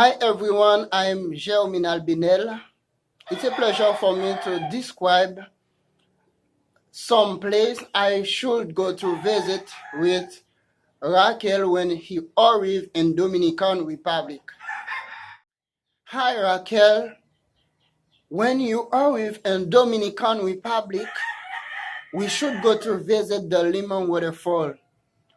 Hi everyone, I'm Germin Albinel. It's a pleasure for me to describe some place I should go to visit with Raquel when he arrived in Dominican Republic. Hi Raquel, when you arrive in Dominican Republic, we should go to visit the Limón waterfall,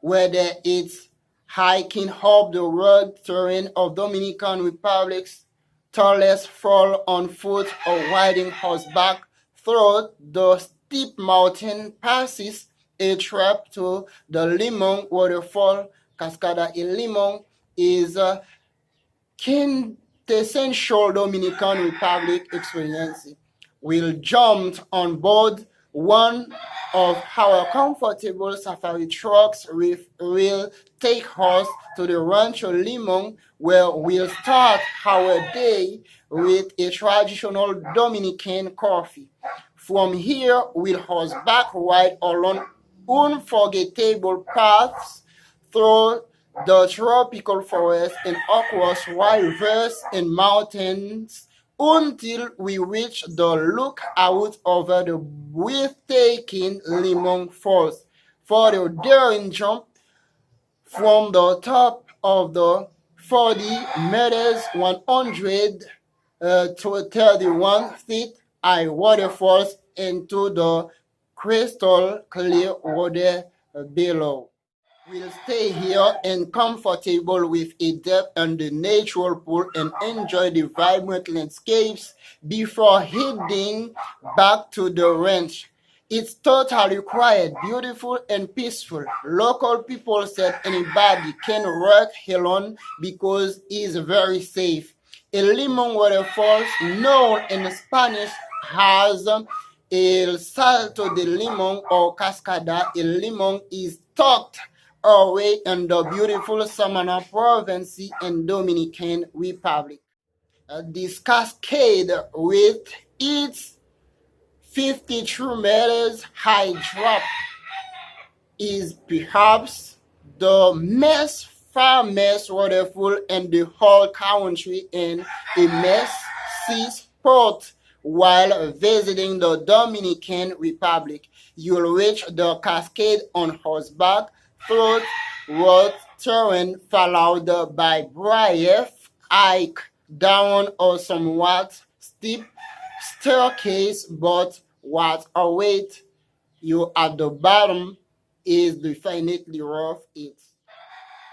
where there is hiking up the rugged terrain of Dominican Republic's tallest fall on foot or riding horseback through the steep mountain passes. A trip to the Limón waterfall, Cascade in Limón, is a quintessential Dominican Republic experience. We'll jump on board one of our comfortable safari trucks will take us to the Rancho Limon, where we'll start our day with a traditional Dominican coffee. From here, we'll horseback ride along unforgettable paths through the tropical forest and across wide rivers and mountains until we reach the lookout over the breathtaking Limon Falls. For the daring jump from the top of the 40 meters 131 feet high waterfalls into the crystal clear water below. We'll stay here and comfortable with a depth and the natural pool and enjoy the vibrant landscapes before heading back to the ranch. It's totally quiet, beautiful, and peaceful. Local people said anybody can work alone because it's very safe. A Limon waterfall, known in Spanish as El Salto de Limón or Cascada El Limón, is tucked away in the beautiful Samana province in Dominican Republic. This cascade, with its 52 meters high drop, is perhaps the most famous waterfall in the whole country and a must-see spot while visiting the Dominican Republic. You'll reach the cascade on horseback through road terrain followed by brief hike down a somewhat steep staircase, but what awaits you at the bottom is definitely worth it.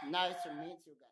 Nice to meet you guys.